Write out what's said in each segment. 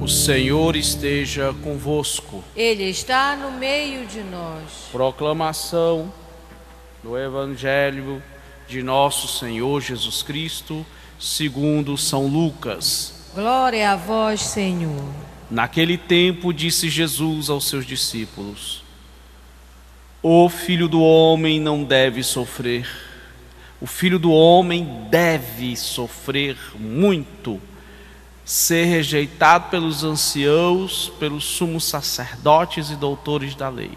O Senhor esteja convosco. Ele está no meio de nós. Proclamação do Evangelho de nosso Senhor Jesus Cristo, segundo São Lucas. Glória a vós, Senhor. Naquele tempo disse Jesus aos seus discípulos: O Filho do Homem não deve sofrer. O Filho do Homem deve sofrer muito, ser rejeitado pelos anciãos, pelos sumos sacerdotes e doutores da lei.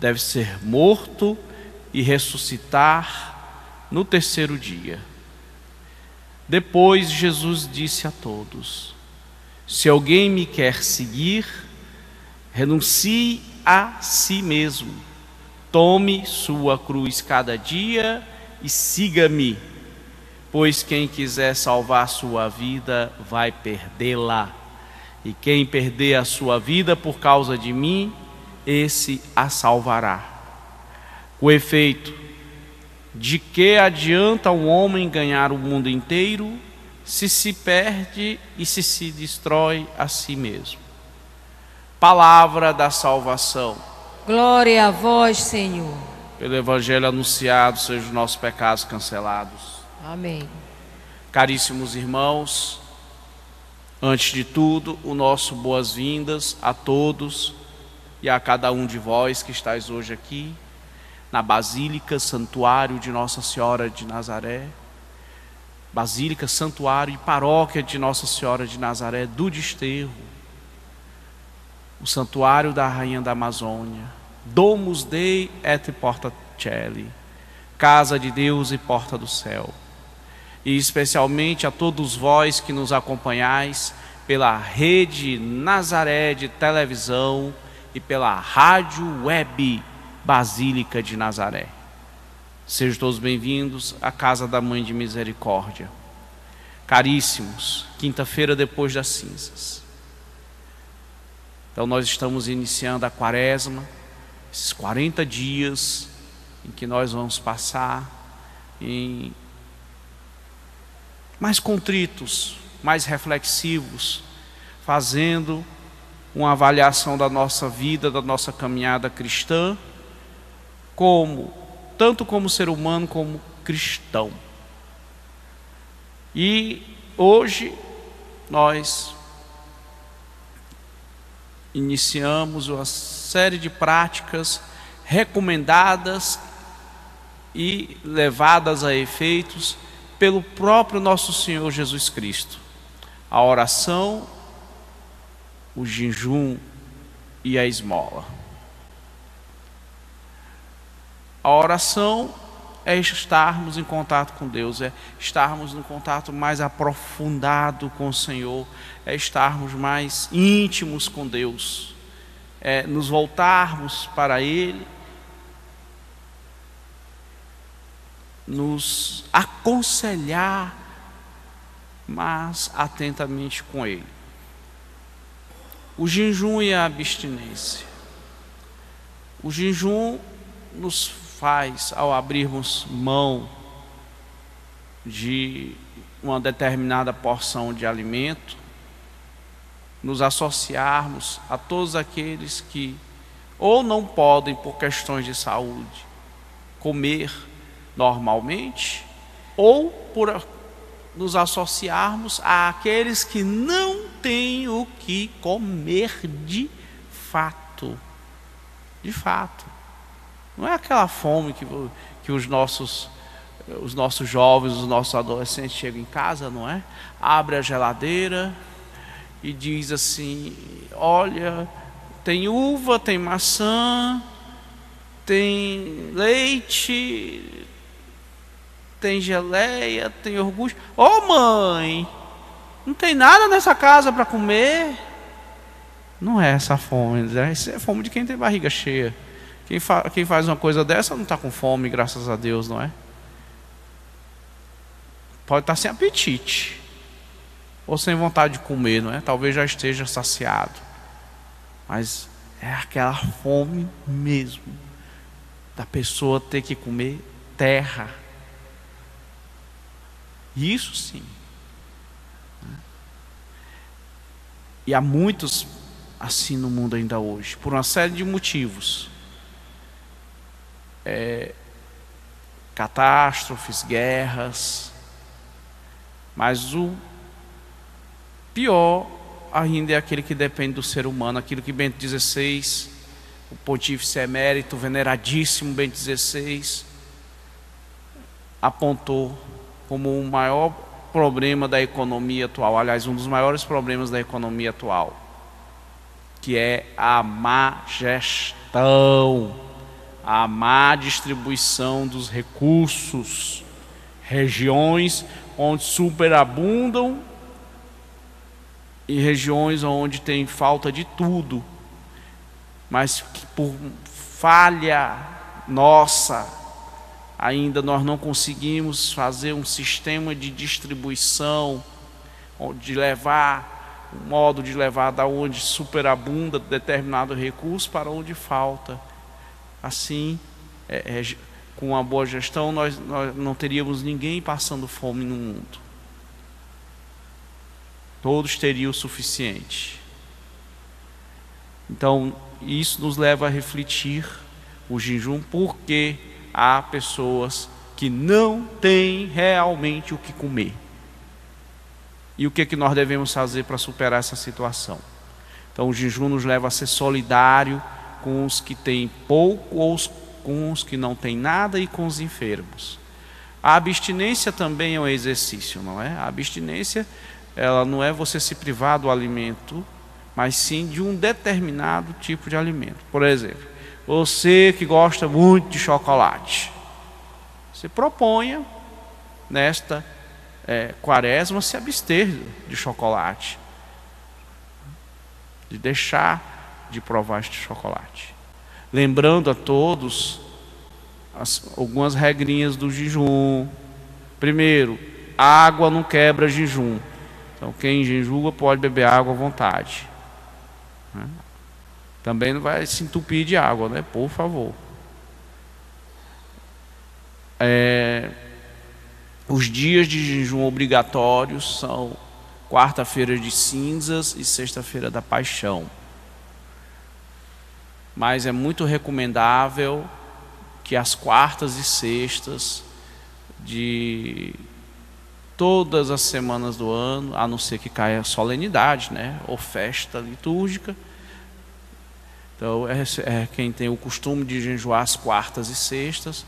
Deve ser morto e ressuscitar no terceiro dia. Depois Jesus disse a todos: Se alguém me quer seguir, renuncie a si mesmo, tome sua cruz cada dia e siga-me. Pois quem quiser salvar sua vida vai perdê-la, e quem perder a sua vida por causa de mim, esse a salvará. Com efeito, de que adianta um homem ganhar o mundo inteiro, se perde e se destrói a si mesmo? Palavra da salvação. Glória a vós, Senhor. Pelo Evangelho anunciado, sejam os nossos pecados cancelados. Amém. Caríssimos irmãos, antes de tudo, o nosso boas-vindas a todos e a cada um de vós que estáis hoje aqui na Basílica, Santuário de Nossa Senhora de Nazaré, Basílica, Santuário e Paróquia de Nossa Senhora de Nazaré do Desterro, o Santuário da Rainha da Amazônia, Domus Dei et Porta Coeli, Casa de Deus e Porta do Céu. E especialmente a todos vós que nos acompanhais pela Rede Nazaré de televisão e pela Rádio Web Basílica de Nazaré. Sejam todos bem-vindos à Casa da Mãe de Misericórdia. Caríssimos, quinta-feira depois das cinzas. Então nós estamos iniciando a quaresma, esses 40 dias em que nós vamos passar em mais contritos, mais reflexivos, fazendo uma avaliação da nossa vida, da nossa caminhada cristã, tanto como ser humano como cristão. E hoje nós iniciamos uma série de práticas recomendadas e levadas a efeitos pelo próprio nosso Senhor Jesus Cristo: a oração, o jejum e a esmola. A oração é estarmos em contato com Deus, é estarmos em contato mais aprofundado com o Senhor, é estarmos mais íntimos com Deus, é nos voltarmos para Ele, nos aconselhar mas atentamente com Ele. O jejum e a abstinência. O jejum nos faz, ao abrirmos mão de uma determinada porção de alimento, nos associarmos a todos aqueles que ou não podem, por questões de saúde, comer normalmente, ou por nos associarmos àqueles que não têm o que comer de fato. De fato. Não é aquela fome que os nossos jovens, os nossos adolescentes chegam em casa, não é? Abre a geladeira e diz assim: olha, tem uva, tem maçã, tem leite, tem geleia, tem iogurte. Ô mãe, não tem nada nessa casa para comer? Não é essa fome, essa é fome de quem tem barriga cheia. Quem faz uma coisa dessa não está com fome, graças a Deus, não é? Pode estar sem apetite, ou sem vontade de comer, não é? Talvez já esteja saciado, mas é aquela fome mesmo, da pessoa ter que comer terra. Isso sim. E há muitos assim no mundo ainda hoje, por uma série de motivos. Catástrofes, guerras. Mas o pior ainda é aquele que depende do ser humano, aquilo que Bento XVI, o pontífice emérito, veneradíssimo Bento XVI, apontou como o maior problema da economia atual, aliás, um dos maiores problemas da economia atual, que é a má gestão, a má distribuição dos recursos, regiões onde superabundam e regiões onde tem falta de tudo, mas que por falha nossa, ainda nós não conseguimos fazer um sistema de distribuição, de levar, um modo de levar da onde superabunda determinado recurso para onde falta. Assim, com uma boa gestão, nós não teríamos ninguém passando fome no mundo. Todos teriam o suficiente. Então, isso nos leva a refletir o jejum, porque há pessoas que não têm realmente o que comer. E o que é que nós devemos fazer para superar essa situação? Então, o jejum nos leva a ser solidário com os que têm pouco, ou com os que não têm nada, e com os enfermos. A abstinência também é um exercício, não é? A abstinência, ela não é você se privar do alimento, mas sim de um determinado tipo de alimento. Por exemplo, você que gosta muito de chocolate, você proponha nesta quaresma se abster de chocolate, de deixar de provar este chocolate. Lembrando a todos algumas regrinhas do jejum. Primeiro, água não quebra jejum. Então quem jejua pode beber água à vontade. Também não vai se entupir de água, né? Por favor. Os dias de jejum obrigatórios são quarta-feira de cinzas e sexta-feira da paixão. Mas é muito recomendável que as quartas e sextas de todas as semanas do ano, a não ser que caia solenidade, né, ou festa litúrgica. Então, quem tem o costume de jejuar as quartas e sextas,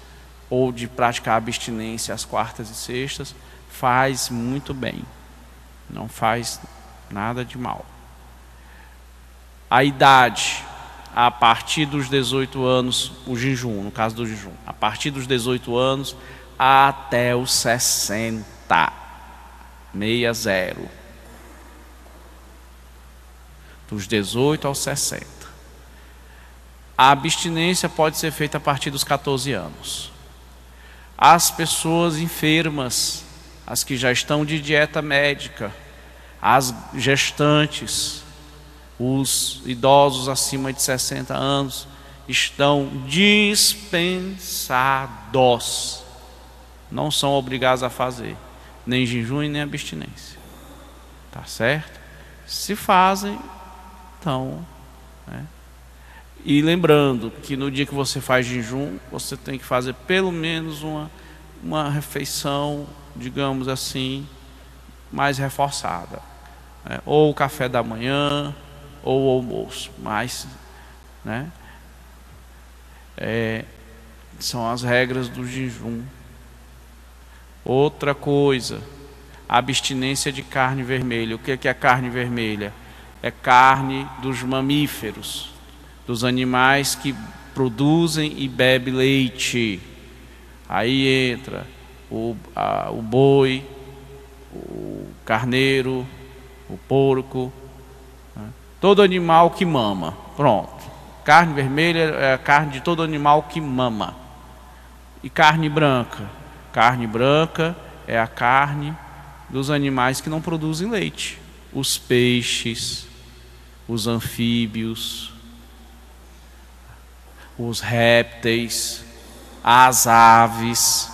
ou de praticar abstinência às quartas e sextas, faz muito bem, não faz nada de mal. A idade, a partir dos 18 anos, o jejum, no caso do jejum, a partir dos 18 anos até os 60, 60, dos 18 aos 60. A abstinência pode ser feita a partir dos 14 anos. As pessoas enfermas, as que já estão de dieta médica, as gestantes, os idosos acima de 60 anos, estão dispensados. Não são obrigados a fazer nem jejum e nem abstinência. Tá certo? Se fazem, então, né? E lembrando que no dia que você faz jejum, você tem que fazer pelo menos uma refeição, digamos assim, mais reforçada, né? Ou o café da manhã, ou o almoço, mas, né? São as regras do jejum. Outra coisa, a abstinência de carne vermelha. O que é carne vermelha? É carne dos mamíferos, dos animais que produzem e bebem leite. Aí entra o boi, o carneiro, o porco, né? Todo animal que mama. Pronto. Carne vermelha é a carne de todo animal que mama. E carne branca? Carne branca é a carne dos animais que não produzem leite. Os peixes, os anfíbios, os répteis, as aves.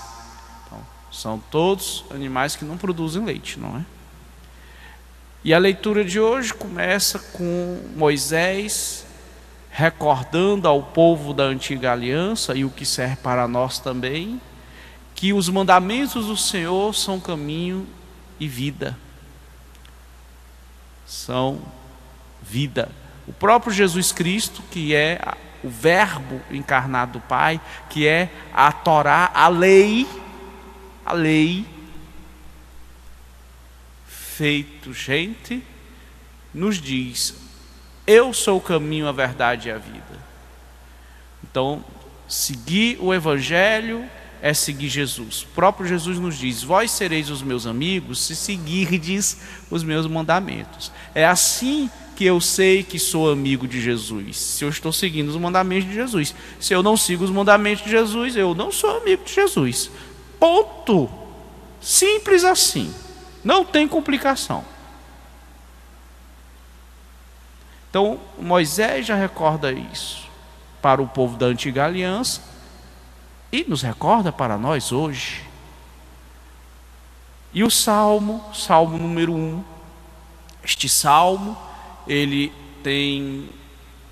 Então, são todos animais que não produzem leite, não é? E a leitura de hoje começa com Moisés recordando ao povo da antiga aliança, e o que serve para nós também, que os mandamentos do Senhor são caminho e vida. São vida. O próprio Jesus Cristo, que é o Verbo encarnado do Pai, que é a Torá, a lei feito gente, nos diz: eu sou o caminho, a verdade e a vida. Então, seguir o Evangelho é seguir Jesus. O próprio Jesus nos diz: vós sereis os meus amigos se seguirdes os meus mandamentos. É assim que eu sei que sou amigo de Jesus, se eu estou seguindo os mandamentos de Jesus. Se eu não sigo os mandamentos de Jesus, eu não sou amigo de Jesus. Ponto. Simples assim. Não tem complicação. Então, Moisés já recorda isso para o povo da antiga aliança e nos recorda para nós hoje. E o Salmo número 1, este Salmo, ele tem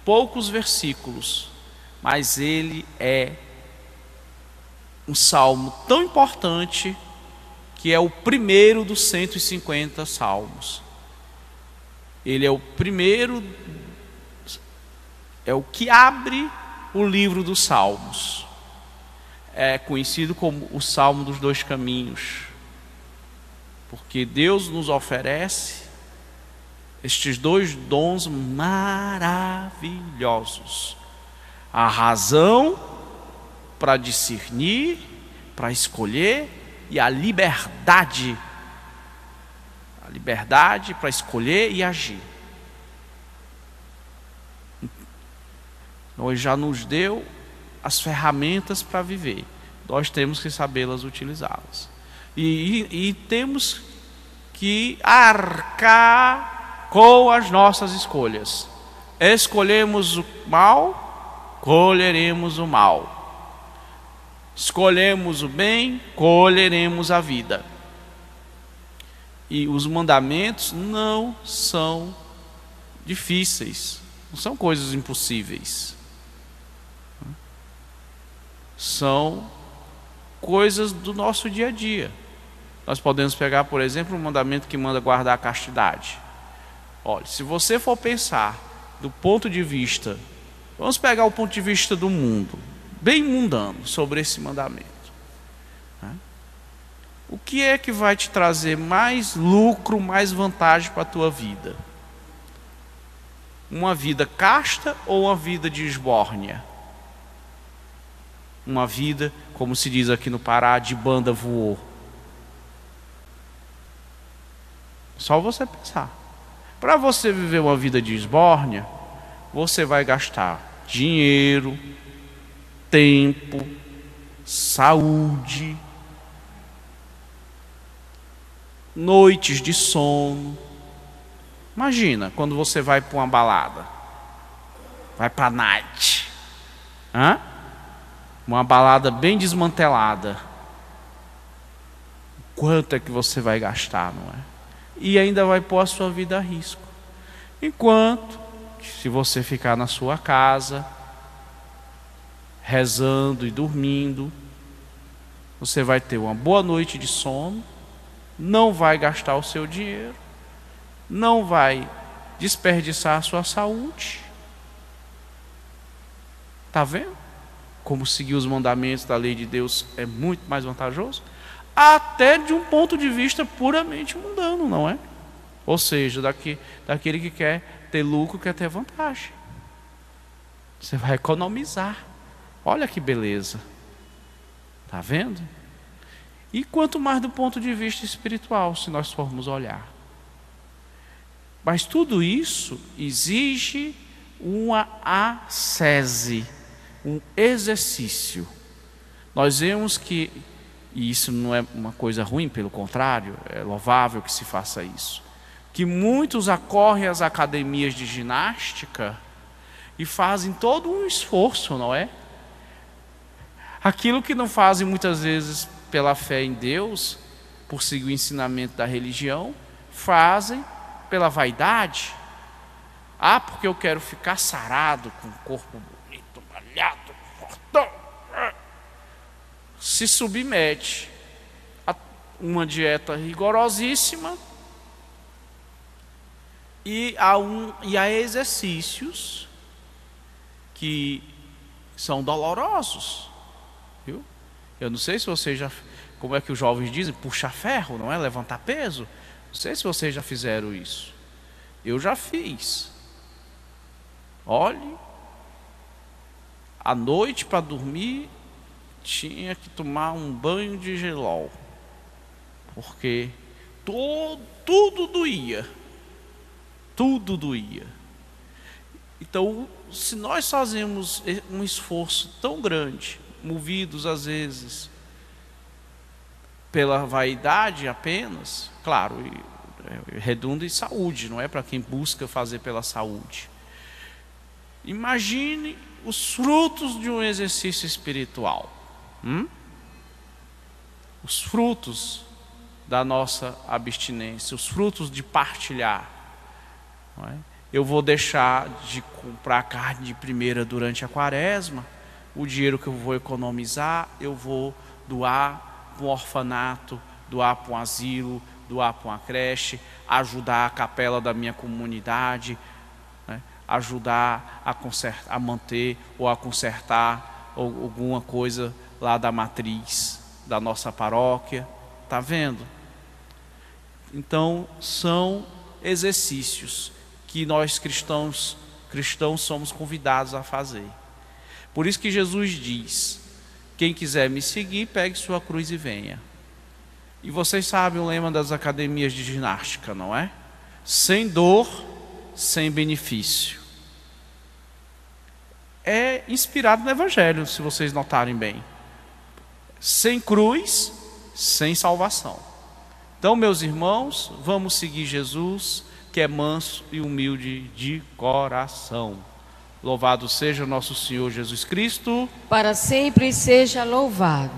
poucos versículos, mas ele é um salmo tão importante que é o primeiro dos 150 salmos. Ele é o primeiro, é o que abre o livro dos salmos. É conhecido como o Salmo dos Dois Caminhos, porque Deus nos oferece estes dois dons maravilhosos: a razão para discernir, para escolher, e a liberdade para escolher e agir. Nós já nos deu as ferramentas para viver, nós temos que sabê-las utilizá-las, e temos que arcar com as nossas escolhas. Escolhemos o mal, colheremos o mal. Escolhemos o bem, colheremos a vida. E os mandamentos não são difíceis, não são coisas impossíveis. São coisas do nosso dia a dia. Nós podemos pegar, por exemplo, um mandamento que manda guardar a castidade. Olha, se você for pensar do ponto de vista, vamos pegar o ponto de vista do mundo, bem mundano, sobre esse mandamento. O que é que vai te trazer mais lucro, mais vantagem para a tua vida? Uma vida casta ou uma vida de esbórnia? Uma vida, como se diz aqui no Pará, de banda voou. Só você pensar. Para você viver uma vida de esbórnia, você vai gastar dinheiro, tempo, saúde, noites de sono. Imagina quando você vai para uma balada, vai para a night, uma balada bem desmantelada. Quanto é que você vai gastar, não é? E ainda vai pôr a sua vida a risco. Enquanto, se você ficar na sua casa, rezando e dormindo, você vai ter uma boa noite de sono, não vai gastar o seu dinheiro, não vai desperdiçar a sua saúde. Está vendo? Como seguir os mandamentos da lei de Deus é muito mais vantajoso, até de um ponto de vista puramente mundano, não é? Ou seja, daquele que quer ter lucro, quer ter vantagem. Você vai economizar. Olha que beleza. Está vendo? E quanto mais do ponto de vista espiritual, se nós formos olhar. Mas tudo isso exige uma ascese, um exercício. Nós vemos que, e isso não é uma coisa ruim, pelo contrário, é louvável que se faça isso, que muitos acorrem às academias de ginástica e fazem todo um esforço, não é? Aquilo que não fazem muitas vezes pela fé em Deus, por seguir o ensinamento da religião, fazem pela vaidade, porque eu quero ficar sarado, com o corpo bonito, malhado, fortão, se submete a uma dieta rigorosíssima e a exercícios que são dolorosos, viu? Eu não sei se vocês já, como é que os jovens dizem, puxar ferro, não é? Levantar peso. Não sei se vocês já fizeram isso. Eu já fiz. Olhe, à noite para dormir tinha que tomar um banho de gelol, porque tudo doía. Tudo doía. Então, se nós fazemos um esforço tão grande, movidos às vezes pela vaidade apenas, claro, redunda em saúde, não é para quem busca fazer pela saúde. Imagine os frutos de um exercício espiritual. Os frutos da nossa abstinência, os frutos de partilhar. Não é? Eu vou deixar de comprar carne de primeira durante a quaresma, o dinheiro que eu vou economizar, eu vou doar para um orfanato, doar para um asilo, doar para uma creche, ajudar a capela da minha comunidade, né? Ajudar a manter ou a consertar alguma coisa lá da matriz da nossa paróquia. Está vendo? Então, são exercícios que nós cristãos somos convidados a fazer. Por isso que Jesus diz: quem quiser me seguir, pegue sua cruz e venha. E vocês sabem o lema das academias de ginástica, não é? Sem dor, sem benefício. É inspirado no Evangelho, se vocês notarem bem. Sem cruz, sem salvação. Então, meus irmãos, vamos seguir Jesus, que é manso e humilde de coração. Louvado seja o nosso Senhor Jesus Cristo. Para sempre seja louvado.